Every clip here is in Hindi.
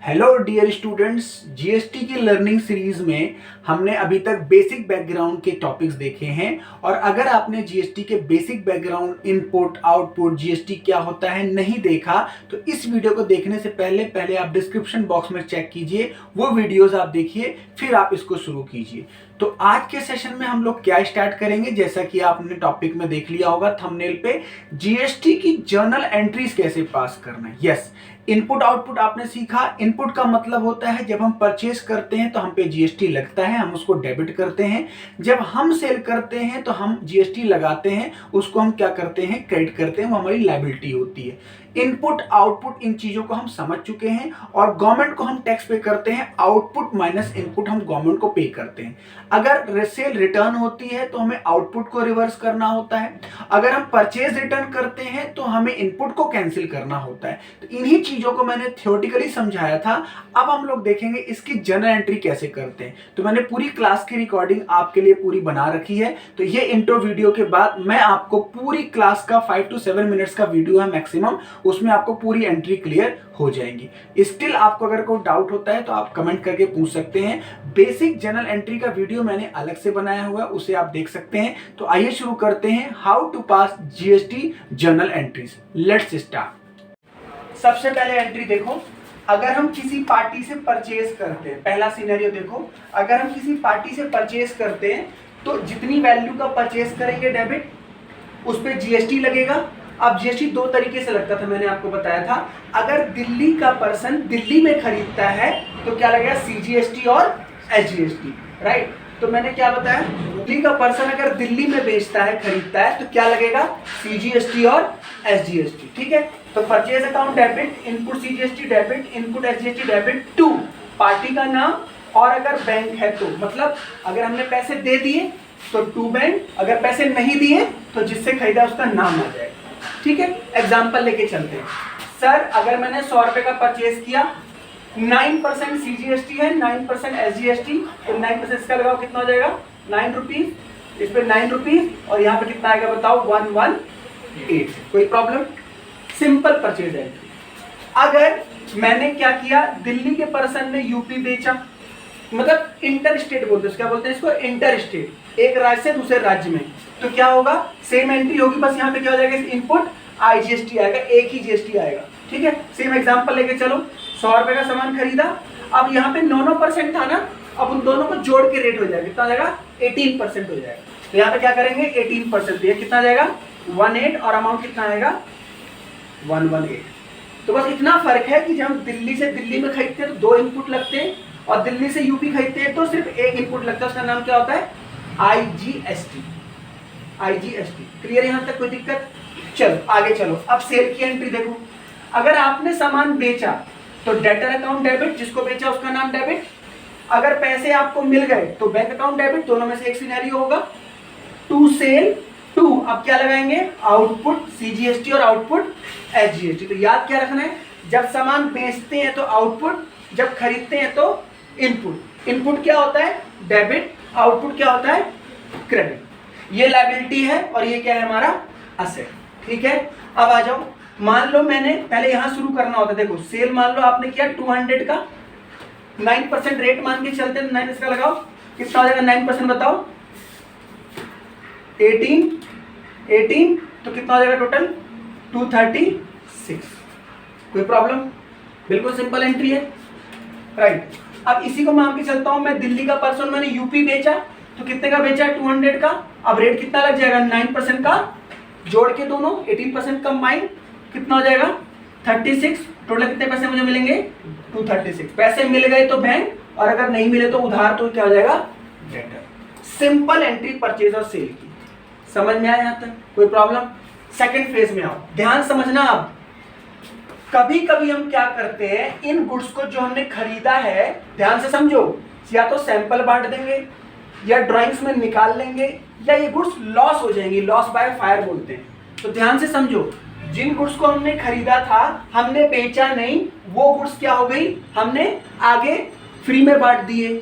हेलो डियर स्टूडेंट्स, जीएसटी की लर्निंग सीरीज में हमने अभी तक बेसिक बैकग्राउंड के टॉपिक्स देखे हैं। और अगर आपने जीएसटी के basic background, input output, GST क्या होता है नहीं देखा तो इस वीडियो को देखने से पहले आप डिस्क्रिप्शन बॉक्स में चेक कीजिए, वो वीडियोस आप देखिए, फिर आप इसको शुरू कीजिए। तो आज के सेशन में हम लोग क्या स्टार्ट करेंगे, जैसा कि आपने टॉपिक में देख लिया होगा थंबनेल पे, जीएसटी की जर्नल एंट्रीज कैसे पास करना है। यस, इनपुट आउटपुट आपने सीखा। इनपुट का मतलब होता है जब हम परचेज करते हैं तो हम पे जीएसटी लगता है, हम उसको डेबिट करते हैं। जब हम सेल करते हैं तो हम जीएसटी लगाते हैं, उसको हम क्या करते हैं, क्रेडिट करते हैं, वो हमारी लायबिलिटी होती है। इनपुट आउटपुट इन चीजों को हम समझ चुके हैं। और गवर्नमेंट को हम टैक्स पे करते हैं, आउटपुट माइनस इनपुट हम गवर्नमेंट को पे करते हैं। अगर सेल रिटर्न होती है तो हमें आउटपुट को रिवर्स करना होता है। अगर हम परचेज रिटर्न करते हैं तो हमें इनपुट को कैंसिल करना होता है। तो इन्हीं चीजों को मैंने थ्योरेटिकली समझाया था। अब हम लोग देखेंगे इसकी जर्नल एंट्री कैसे करते हैं। तो मैंने पूरी क्लास की रिकॉर्डिंग आपके लिए पूरी बना रखी है। तो ये इंट्रो वीडियो के बाद मैं आपको पूरी क्लास का 5 to 7 मिनट्स का वीडियो है मैक्सिमम, उसमें आपको पूरी एंट्री क्लियर हो जाएंगी। स्टिल आपको अगर कोई डाउट होता है तो आप कमेंट करके पूछ सकते हैं। बेसिक जर्नल एंट्री का वीडियो मैंने अलग से बनाया हुआ है, उसे आप देख सकते हैं। तो आइए शुरू करते हैं, how to pass GST journal entries. Let's start. सबसे पहले एंट्री देखो, अगर हम किसी पार्टी से परचेज करते हैं, पहला सिनेरियो देखो, अगर हम किसी पार्टी से परचेज करते हैं तो जितनी वैल्यू का परचेज करेंगे डेबिट, उस पर जीएसटी लगेगा। अब जीएसटी दो तरीके से लगता था, मैंने आपको बताया था। अगर दिल्ली का पर्सन दिल्ली में खरीदता है तो क्या लगेगा, सीजीएसटी और एसजीएसटी, राइट। तो मैंने क्या बताया, दिल्ली का पर्सन अगर दिल्ली में बेचता है, खरीदता है, तो क्या लगेगा, सीजीएसटी और एसजीएसटी, ठीक है। तो purchase account debit, input CGST debit, input SGST debit to party का नाम, और अगर बैंक है तो मतलब अगर हमने पैसे दे दिए तो टू बैंक, अगर पैसे नहीं दिए तो जिससे खरीदा उसका नाम आ जाएगा, ठीक है। एग्जाम्पल लेके चलते हैं। सर अगर मैंने 100 रुपए का परचेज किया, 9% सीजीएसटी है, 9% एसजीएसटी, तो 9% इसका लगाओ, कितना हो जाएगा, 9 रुपीज। इस पे 9 रुपीज और यहाँ पे कितना आएगा बताओ, 118। कोई प्रॉब्लम, सिंपल परचेज एंट्री। अगर मैंने क्या किया, दिल्ली के पर्सन ने यूपी बेचा, मतलब इंटर स्टेट बोलते हैं, क्या बोलते हैं इसको, इंटर स्टेट, एक राज्य से दूसरे राज्य में, तो क्या होगा, सेम एंट्री होगी, बस यहाँ पे क्या हो जाएगा, इनपुट आईजीएसटी आएगा, एक ही जीएसटी आएगा, ठीक है। सेम एग्जांपल लेके चलो, 100 रुपए का सामान खरीदा, अब यहाँ पे 9% था ना, अब उन दोनों को जोड़ के रेट हो जाएगा, कितना जाएगा, 18% हो जाएगा। तो यहाँ पे क्या करेंगे, 18%, ये कितना जाएगा, 18, और अमाउंट कितना आएगा, 118। तो बस इतना फर्क है कि जब हम दिल्ली से दिल्ली में खरीदते हैं तो 2 इनपुट लगते हैं, और दिल्ली से यूपी खरीदते हैं तो सिर्फ एक इनपुट लगता है, उसका नाम क्या होता है, आईजीएसटी। आईजीएसटी क्लियर, यहां तक कोई दिक्कत। चलो आगे चलो। अब सेल की एंट्री देखो, अगर आपने सामान बेचा तो डेटर अकाउंट डेबिट, जिसको बेचा उसका नाम डेबिट। अगर पैसे आपको मिल गए तो बैंक अकाउंट डेबिट, दोनों में से एक सिनेरियो होगा। टू सेल टू, अब क्या लगाएंगे, आउटपुट सीजीएसटी और आउटपुट एसजीएसटी। तो याद क्या रखना है, जब सामान बेचते हैं तो आउटपुट, जब खरीदते हैं तो इनपुट। इनपुट क्या होता है, डेबिट, आउटपुट क्या होता है, क्रेडिट। ये लायबिलिटी है और ये क्या है, हमारा असेट, ठीक है। अब आ जाओ, मान लो मैंने पहले यहां शुरू करना होता है, देखो सेल मान लो आपने किया 200 का, 9% रेट मान के चलते हैं, 9 इसका लगाओ, कितना हो जाएगा, 9% बताओ, 18, तो कितना हो जाएगा टोटल, 236। कोई प्रॉब्लम, बिल्कुल सिंपल एंट्री है, राइट। अब इसी को मान के चलता हूं, मैं दिल्ली का पर्सन, मैंने यूपी बेचा, तो कितने का बेचा, 200 का। अब रेट कितना लग जाएगा, 9% का जोड़ के दोनों, 18% कंबाइन, कितना हो जाएगा, 36। टोटल कितने पैसे मुझे मिलेंगे, 236। पैसे मिल गए तो बैंक, और अगर नहीं मिले तो उधार, तो क्या हो जाएगा, डेटर। सिंपल एंट्री परचेज और सेल की, समझ में आया यहाँ तक, कोई प्रॉब्लम। सेकंड फेज में आओ, ध्यान समझना। अब कभी कभी हम क्या करते हैं, इन गुड्स को जो हमने खरीदा है, ध्यान से समझो, या तो सैंपल बांट देंगे, या ड्राइंग्स में निकाल लेंगे, या ये गुड्स लॉस हो जाएंगी, लॉस बाय फायर बोलते हैं। तो ध्यान से समझो, जिन गुड्स को हमने खरीदा था, हमने बेचा नहीं, वो गुड्स क्या हो गई, हमने आगे फ्री में बांट दिए,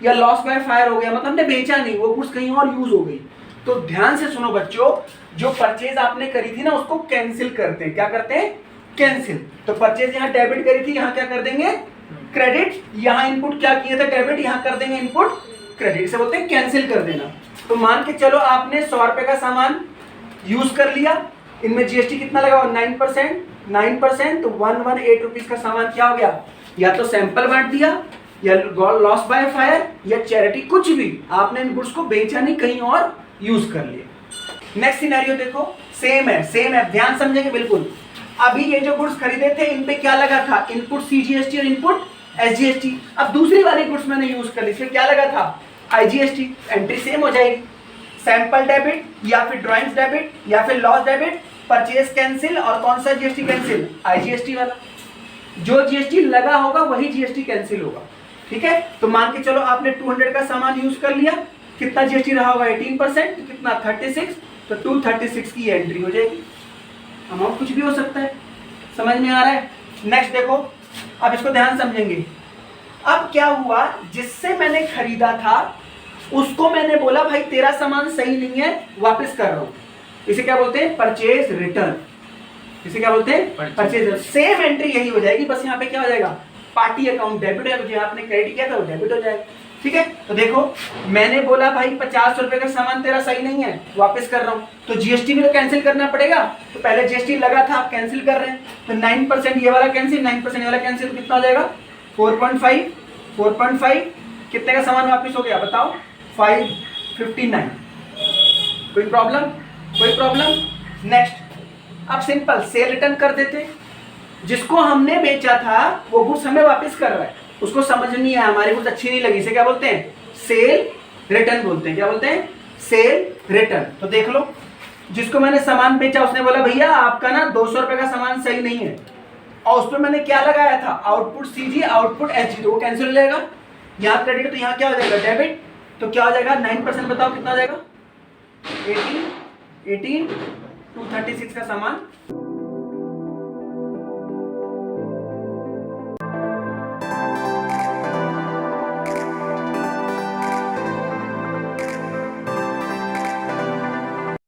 या लॉस बाय फायर हो गया, मतलब हमने बेचा नहीं, वो गुड्स कहीं और यूज हो गई। तो ध्यान से सुनो बच्चों, जो परचेज आपने करी थी ना, उसको कैंसिल करते हैं, क्या करते हैं, कैंसिल। तो परचेज यहाँ डेबिट करी थी, यहाँ क्या कर देंगे, क्रेडिट, यहाँ इनपुट क्या किए थे डेबिट, यहाँ कर देंगे इनपुट क्रेडिट, से बोलते हैं कैंसिल कर देना। तो मान के चलो आपने 100 रुपए का सामान यूज कर लिया, इनमें जीएसटी कितना लगा, 9%, तो 118 रुपीज का सामान क्या हो गया, या तो सैंपल बांट दिया, या लॉस बाय फायर, या चैरिटी, कुछ भी, आपने इन गुड्स को बेचा नहीं, कहीं और यूज कर लिया। नेक्स्ट सिनेरियो देखो, सेम है, ध्यान समझेंगे बिल्कुल। अभी ये जो गुड्स खरीदे थे इन पे क्या लगा था, इनपुट सीजीएसटी और इनपुट एसजीएसटी। अब दूसरी वाली गुड्स मैंने यूज कर ली, इसमें क्या लगा था, आईजीएसटी, एंट्री सेम हो जाएगी, सैंपल डेबिट या फिर ड्राइंग्स डेबिट या फिर लॉस डेबिट, परचेज कैंसिल, और कौन सा जीएसटी कैंसिल, आईजीएसटी वाला। जो जीएसटी लगा होगा वही जीएसटी कैंसिल होगा, ठीक है। तो मान के चलो आपने 200 का सामान यूज कर लिया, कितना जीएसटी रहा होगा, 18%, तो कितना 36, तो 236 की एंट्री हो जाएगी। अमाउंट कुछ भी हो सकता है, समझ में आ रहा है। नेक्स्ट देखो, अब इसको ध्यान समझेंगे। अब क्या हुआ, जिससे मैंने खरीदा था उसको मैंने बोला भाई तेरा सामान सही नहीं है, वापस कर रहा हूं, इसे क्या बोलते हैं, परचेज रिटर्न। इसे क्या बोलते हैं, परचेज। सेम एंट्री यही हो जाएगी, बस यहाँ पे क्या हो जाएगा, पार्टी अकाउंट डेबिट है, जो आपने क्रेडिट किया था वो डेबिट हो जाएगा, ठीक है। तो देखो मैंने बोला भाई 50 रुपए का सामान तेरा सही नहीं है, वापस कर रहा हूं, तो जीएसटी भी तो कैंसिल करना पड़ेगा। तो पहले जीएसटी लगा था, आप कैंसिल कर रहे हैं, तो 9% ये वाला कैंसिल, 9% ये वाला कैंसिल, तो कितना हो जाएगा, 4.5, कितने का सामान वापस हो गया बताओ, 559। कोई प्रॉब्लम। नेक्स्ट, अब सिंपल सेल रिटर्न कर देते, जिसको हमने बेचा था वो गुड्स हमें वापस कर रहा है, उसको समझ नहीं आया, हमारी गुड्स अच्छी नहीं लगी, इसे क्या बोलते हैं, सेल रिटर्न बोलते हैं। क्या बोलते हैं, सेल रिटर्न। तो देख लो, जिसको मैंने सामान बेचा उसने बोला भैया आपका ना 200 रुपए का सामान सही नहीं है, और उस पर मैंने क्या लगाया था, आउटपुट सीजी, आउटपुट एसजी, तो वो कैंसिल हो जाएगा। यहाँ क्रेडिट, तो यहाँ क्या हो जाएगा, डेबिट, तो क्या हो जाएगा, 9% बताओ कितना हो जाएगा, 18, 236 का सामान